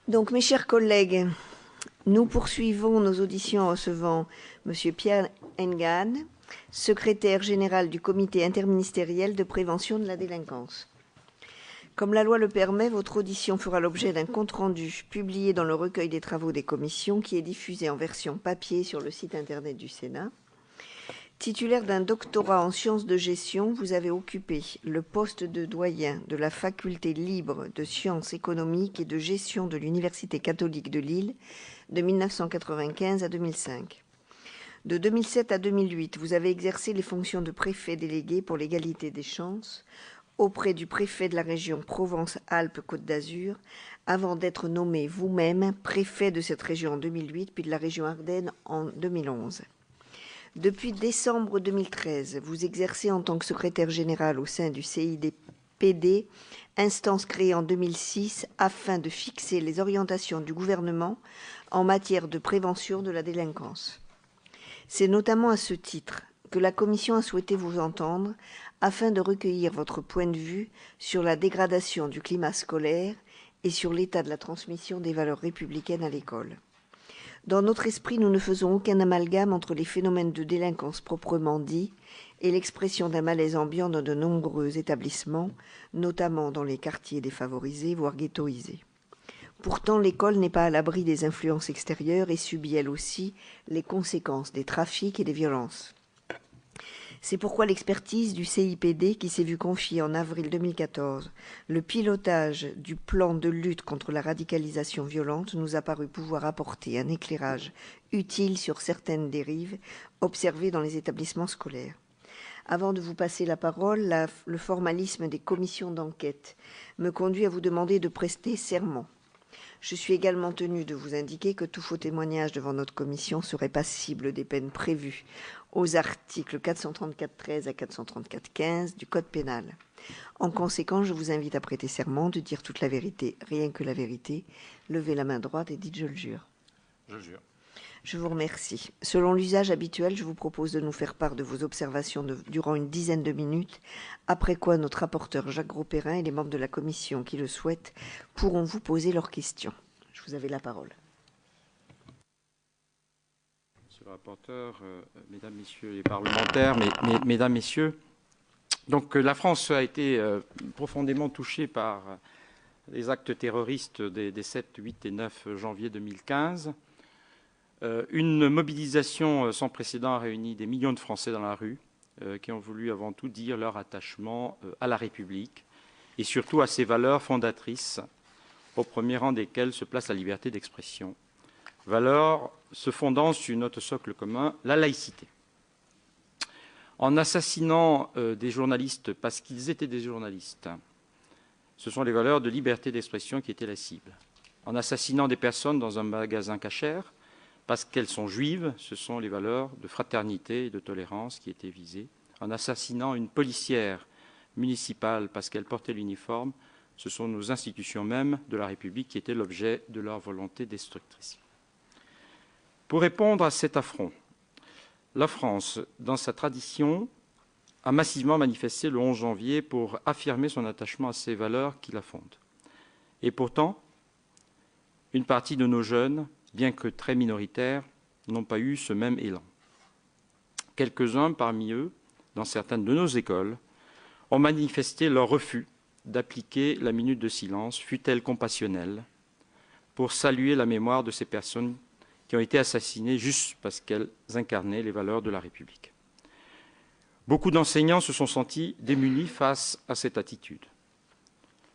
Donc, mes chers collègues, nous poursuivons nos auditions en recevant M. Pierre Engan, secrétaire général du Comité interministériel de prévention de la délinquance. Comme la loi le permet, votre audition fera l'objet d'un compte-rendu publié dans le recueil des travaux des commissions qui est diffusé en version papier sur le site internet du Sénat. Titulaire d'un doctorat en sciences de gestion, vous avez occupé le poste de doyen de la faculté libre de sciences économiques et de gestion de l'Université catholique de Lille de 1995 à 2005. De 2007 à 2008, vous avez exercé les fonctions de préfet délégué pour l'égalité des chances auprès du préfet de la région Provence-Alpes-Côte d'Azur, avant d'être nommé vous-même préfet de cette région en 2008, puis de la région Ardennes en 2011. Depuis décembre 2013, vous exercez en tant que secrétaire général au sein du CIDPD, instance créée en 2006 afin de fixer les orientations du gouvernement en matière de prévention de la délinquance. C'est notamment à ce titre que la Commission a souhaité vous entendre afin de recueillir votre point de vue sur la dégradation du climat scolaire et sur l'état de la transmission des valeurs républicaines à l'école. Dans notre esprit, nous ne faisons aucun amalgame entre les phénomènes de délinquance proprement dits et l'expression d'un malaise ambiant dans de nombreux établissements, notamment dans les quartiers défavorisés, voire ghettoisés. Pourtant, l'école n'est pas à l'abri des influences extérieures et subit elle aussi les conséquences des trafics et des violences. C'est pourquoi l'expertise du CIPD, qui s'est vu confier en avril 2014 le pilotage du plan de lutte contre la radicalisation violente, nous a paru pouvoir apporter un éclairage utile sur certaines dérives observées dans les établissements scolaires. Avant de vous passer la parole, le formalisme des commissions d'enquête me conduit à vous demander de prester serment. Je suis également tenu de vous indiquer que tout faux témoignage devant notre commission serait passible des peines prévues aux articles 434-13 à 434-15 du Code pénal. En conséquence, je vous invite à prêter serment de dire toute la vérité, rien que la vérité. Levez la main droite et dites « je le jure ». Je jure. Je vous remercie. Selon l'usage habituel, je vous propose de nous faire part de vos observations durant une dizaine de minutes, après quoi notre rapporteur Jacques Grosperrin et les membres de la commission qui le souhaitent pourront vous poser leurs questions. Je vous avais la parole. Monsieur le rapporteur, mesdames, messieurs les parlementaires, mesdames, messieurs, donc la France a été profondément touchée par les actes terroristes des 7, 8 et 9 janvier 2015. Une mobilisation sans précédent a réuni des millions de Français dans la rue qui ont voulu avant tout dire leur attachement à la République et surtout à ses valeurs fondatrices, au premier rang desquelles se place la liberté d'expression, valeurs se fondant sur notre socle commun, la laïcité. En assassinant des journalistes parce qu'ils étaient des journalistes, ce sont les valeurs de liberté d'expression qui étaient la cible. En assassinant des personnes dans un magasin cachère, parce qu'elles sont juives, ce sont les valeurs de fraternité et de tolérance qui étaient visées. En assassinant une policière municipale parce qu'elle portait l'uniforme, ce sont nos institutions mêmes de la République qui étaient l'objet de leur volonté destructrice. Pour répondre à cet affront, la France, dans sa tradition, a massivement manifesté le 11 janvier pour affirmer son attachement à ces valeurs qui la fondent. Et pourtant, une partie de nos jeunes, bien que très minoritaires, n'ont pas eu ce même élan. Quelques-uns parmi eux, dans certaines de nos écoles, ont manifesté leur refus d'appliquer la minute de silence, fût-elle compassionnelle, pour saluer la mémoire de ces personnes qui ont été assassinées juste parce qu'elles incarnaient les valeurs de la République. Beaucoup d'enseignants se sont sentis démunis face à cette attitude.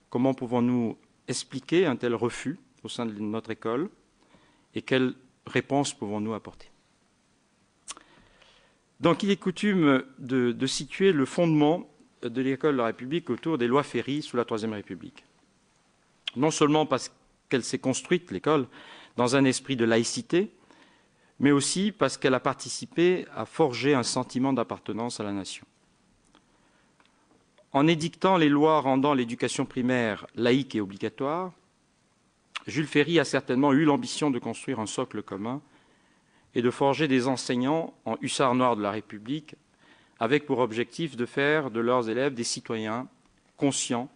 Comment pouvons-nous expliquer un tel refus au sein de notre école et quelles réponses pouvons-nous apporter? Donc, il est coutume de situer le fondement de l'école de la République autour des lois Ferry sous la Troisième République. Non seulement parce qu'elle s'est construite, l'école, dans un esprit de laïcité, mais aussi parce qu'elle a participé à forger un sentiment d'appartenance à la nation. En édictant les lois rendant l'éducation primaire laïque et obligatoire, Jules Ferry a certainement eu l'ambition de construire un socle commun et de forger des enseignants en hussards noirs de la République avec pour objectif de faire de leurs élèves des citoyens conscients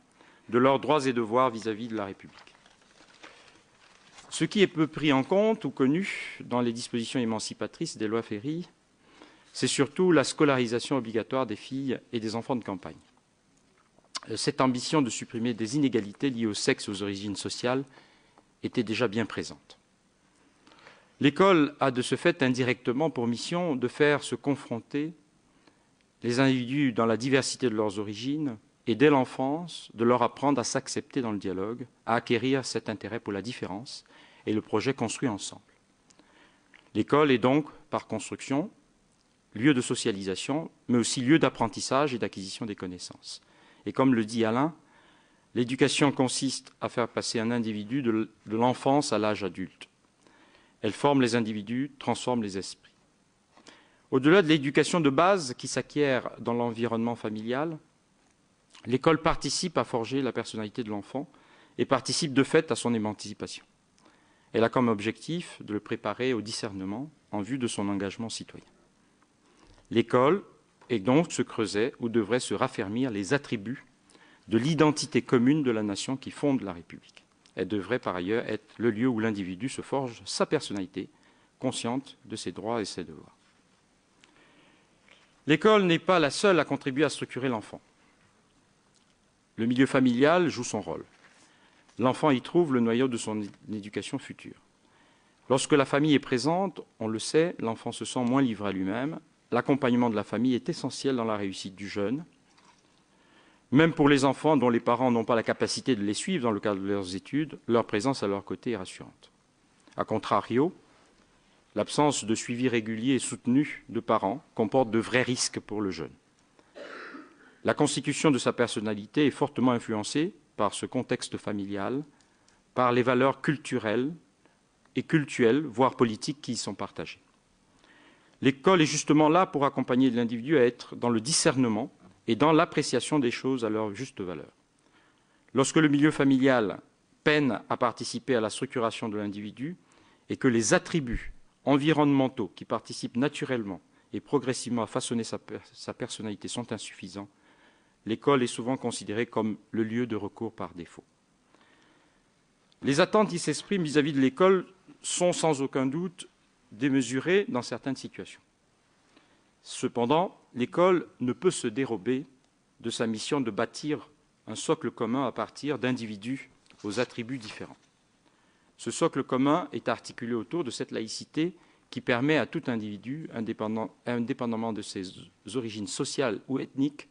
de leurs droits et devoirs vis-à-vis de la République. Ce qui est peu pris en compte ou connu dans les dispositions émancipatrices des lois Ferry, c'est surtout la scolarisation obligatoire des filles et des enfants de campagne. Cette ambition de supprimer des inégalités liées au sexe et aux origines sociales était déjà bien présente. L'école a de ce fait indirectement pour mission de faire se confronter les individus dans la diversité de leurs origines et dès l'enfance de leur apprendre à s'accepter dans le dialogue, à acquérir cet intérêt pour la différence et le projet construit ensemble. L'école est donc, par construction, lieu de socialisation, mais aussi lieu d'apprentissage et d'acquisition des connaissances. Et comme le dit Alain, l'éducation consiste à faire passer un individu de l'enfance à l'âge adulte. Elle forme les individus, transforme les esprits. Au-delà de l'éducation de base qui s'acquiert dans l'environnement familial, l'école participe à forger la personnalité de l'enfant et participe de fait à son émancipation. Elle a comme objectif de le préparer au discernement en vue de son engagement citoyen. L'école est donc ce creuset où devraient se raffermir les attributs de l'identité commune de la nation qui fonde la République. Elle devrait par ailleurs être le lieu où l'individu se forge sa personnalité, consciente de ses droits et ses devoirs. L'école n'est pas la seule à contribuer à structurer l'enfant. Le milieu familial joue son rôle. L'enfant y trouve le noyau de son éducation future. Lorsque la famille est présente, on le sait, l'enfant se sent moins livré à lui-même. L'accompagnement de la famille est essentiel dans la réussite du jeune. Même pour les enfants dont les parents n'ont pas la capacité de les suivre dans le cadre de leurs études, leur présence à leur côté est rassurante. A contrario, l'absence de suivi régulier et soutenu de parents comporte de vrais risques pour le jeune. La constitution de sa personnalité est fortement influencée par ce contexte familial, par les valeurs culturelles et cultuelles, voire politiques qui y sont partagées. L'école est justement là pour accompagner l'individu à être dans le discernement et dans l'appréciation des choses à leur juste valeur. Lorsque le milieu familial peine à participer à la structuration de l'individu et que les attributs environnementaux qui participent naturellement et progressivement à façonner sa personnalité sont insuffisants, l'école est souvent considérée comme le lieu de recours par défaut. Les attentes qui s'expriment vis-à-vis de l'école sont sans aucun doute démesurées dans certaines situations. Cependant, l'école ne peut se dérober de sa mission de bâtir un socle commun à partir d'individus aux attributs différents. Ce socle commun est articulé autour de cette laïcité qui permet à tout individu, indépendamment de ses origines sociales ou ethniques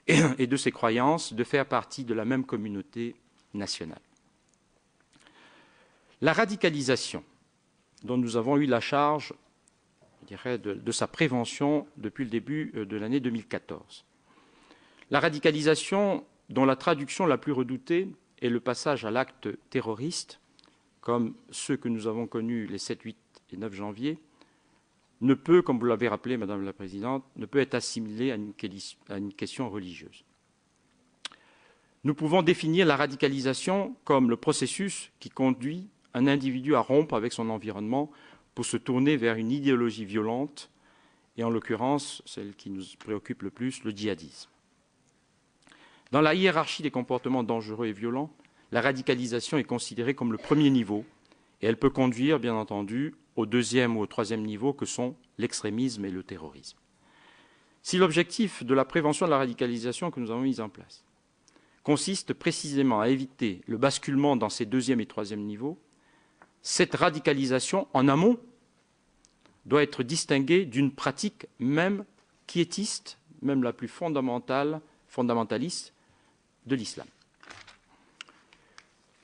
et de ses croyances, de faire partie de la même communauté nationale. La radicalisation, dont nous avons eu la charge, je dirais, de sa prévention depuis le début de l'année 2014. La radicalisation, dont la traduction la plus redoutée est le passage à l'acte terroriste, comme ceux que nous avons connus les 7, 8 et 9 janvier, ne peut, comme vous l'avez rappelé, Madame la Présidente, ne peut être assimilée à une question religieuse. Nous pouvons définir la radicalisation comme le processus qui conduit un individu à rompre avec son environnement pour se tourner vers une idéologie violente, et en l'occurrence, celle qui nous préoccupe le plus, le djihadisme. Dans la hiérarchie des comportements dangereux et violents, la radicalisation est considérée comme le premier niveau, et elle peut conduire, bien entendu, au deuxième ou au troisième niveau que sont l'extrémisme et le terrorisme. Si l'objectif de la prévention de la radicalisation que nous avons mis en place consiste précisément à éviter le basculement dans ces deuxième et troisième niveaux, cette radicalisation en amont doit être distinguée d'une pratique même quiétiste, même la plus fondamentaliste de l'islam.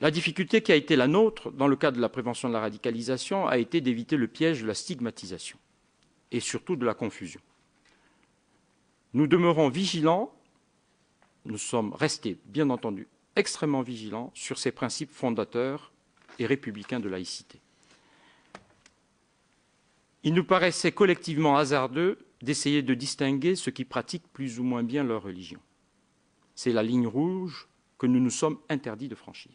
La difficulté qui a été la nôtre dans le cadre de la prévention de la radicalisation a été d'éviter le piège de la stigmatisation et surtout de la confusion. Nous demeurons vigilants, nous sommes restés, bien entendu, extrêmement vigilants sur ces principes fondateurs et républicains de laïcité. Il nous paraissait collectivement hasardeux d'essayer de distinguer ceux qui pratiquent plus ou moins bien leur religion. C'est la ligne rouge que nous nous sommes interdits de franchir.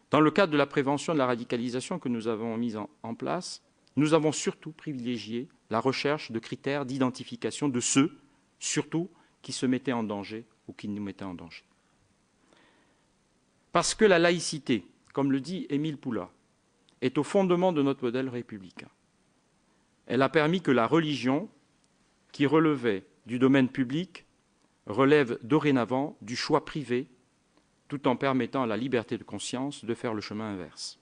Dans le cadre de la prévention de la radicalisation que nous avons mis en place, nous avons surtout privilégié la recherche de critères d'identification de ceux, surtout, qui se mettaient en danger ou qui nous mettaient en danger. Parce que la laïcité, comme le dit Émile Poulain, est au fondement de notre modèle républicain. Elle a permis que la religion, qui relevait du domaine public, relève dorénavant du choix privé, tout en permettant à la liberté de conscience de faire le chemin inverse.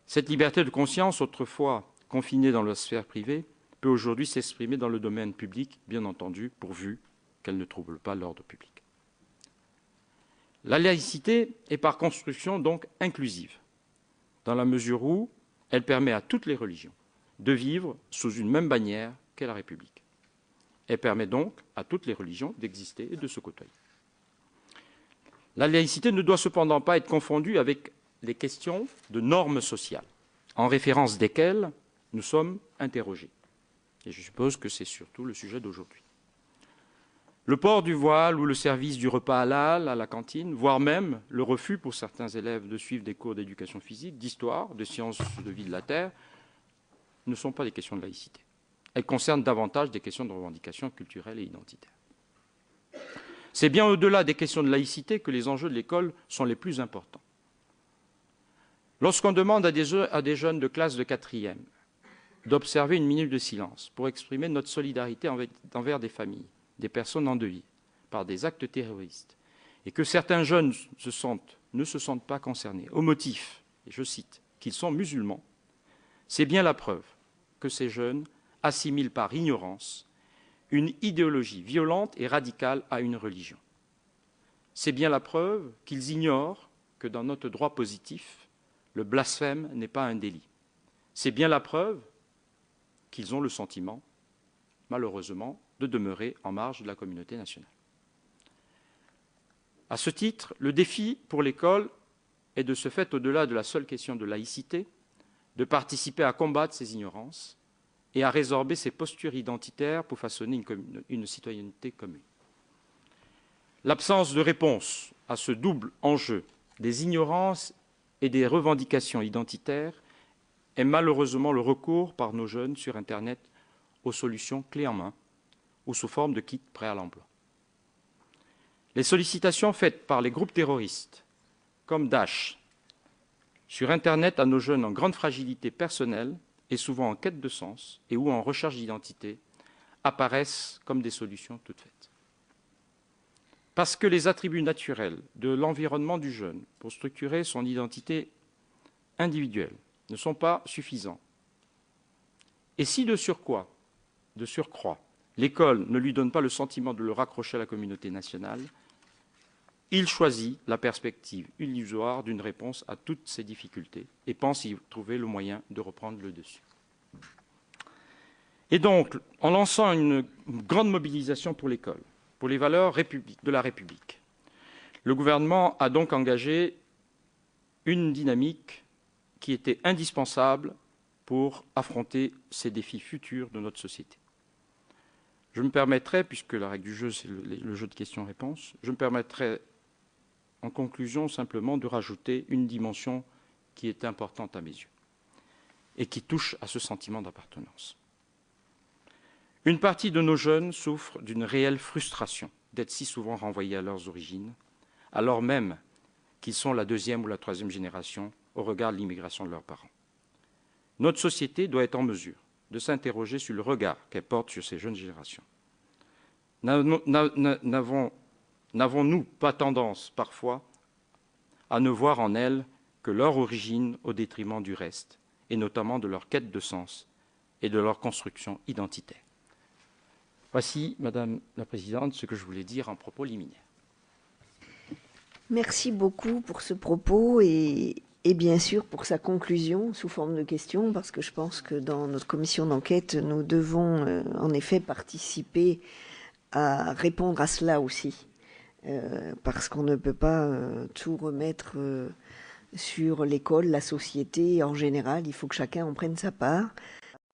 Cette liberté de conscience, autrefois confinée dans la sphère privée, peut aujourd'hui s'exprimer dans le domaine public, bien entendu, pourvu qu'elle ne trouble pas l'ordre public. La laïcité est par construction donc inclusive, dans la mesure où elle permet à toutes les religions de vivre sous une même bannière qu'est la République. Elle permet donc à toutes les religions d'exister et de se côtoyer. La laïcité ne doit cependant pas être confondue avec les questions de normes sociales, en référence desquelles nous sommes interrogés. Et je suppose que c'est surtout le sujet d'aujourd'hui. Le port du voile ou le service du repas halal à la cantine, voire même le refus pour certains élèves de suivre des cours d'éducation physique, d'histoire, de sciences de vie de la Terre, ne sont pas des questions de laïcité. Elles concernent davantage des questions de revendication culturelle et identitaire. C'est bien au-delà des questions de laïcité que les enjeux de l'école sont les plus importants. Lorsqu'on demande à des jeunes de classe de 4e d'observer une minute de silence pour exprimer notre solidarité envers des familles, des personnes endeuillées par des actes terroristes, et que certains jeunes ne se sentent pas concernés, au motif, et je cite, qu'ils sont musulmans, c'est bien la preuve que ces jeunes assimilent par ignorance une idéologie violente et radicale à une religion. C'est bien la preuve qu'ils ignorent que dans notre droit positif, le blasphème n'est pas un délit. C'est bien la preuve qu'ils ont le sentiment, malheureusement, de demeurer en marge de la communauté nationale. À ce titre, le défi pour l'école est de ce fait, au-delà de la seule question de laïcité, de participer à combattre ces ignorances et à résorber ces postures identitaires pour façonner une citoyenneté commune. L'absence de réponse à ce double enjeu des ignorances et des revendications identitaires est malheureusement le recours par nos jeunes sur Internet aux solutions clés en main ou sous forme de kits prêts à l'emploi. Les sollicitations faites par les groupes terroristes, comme Daesh, sur Internet à nos jeunes en grande fragilité personnelle et souvent en quête de sens et ou en recherche d'identité, apparaissent comme des solutions toutes faites. Parce que les attributs naturels de l'environnement du jeune pour structurer son identité individuelle ne sont pas suffisants. Et si de surcroît, l'école ne lui donne pas le sentiment de le raccrocher à la communauté nationale, il choisit la perspective illusoire d'une réponse à toutes ces difficultés et pense y trouver le moyen de reprendre le dessus. Et donc, en lançant une grande mobilisation pour l'école, pour les valeurs de la République, le gouvernement a donc engagé une dynamique qui était indispensable pour affronter ces défis futurs de notre société. Je me permettrai, puisque la règle du jeu, c'est le jeu de questions-réponses, je me permettrai en conclusion simplement de rajouter une dimension qui est importante à mes yeux et qui touche à ce sentiment d'appartenance. Une partie de nos jeunes souffrent d'une réelle frustration d'être si souvent renvoyés à leurs origines, alors même qu'ils sont la 2e ou la 3e génération au regard de l'immigration de leurs parents. Notre société doit être en mesure de s'interroger sur le regard qu'elle porte sur ces jeunes générations. N'avons-nous pas tendance, parfois, à ne voir en elles que leur origine au détriment du reste, et notamment de leur quête de sens et de leur construction identitaire? Voici, Madame la Présidente, ce que je voulais dire en propos liminaire. Merci beaucoup pour ce propos et bien sûr pour sa conclusion sous forme de questions, parce que je pense que dans notre commission d'enquête, nous devons en effet participer à répondre à cela aussi, parce qu'on ne peut pas tout remettre sur l'école, la société en général. Il faut que chacun en prenne sa part.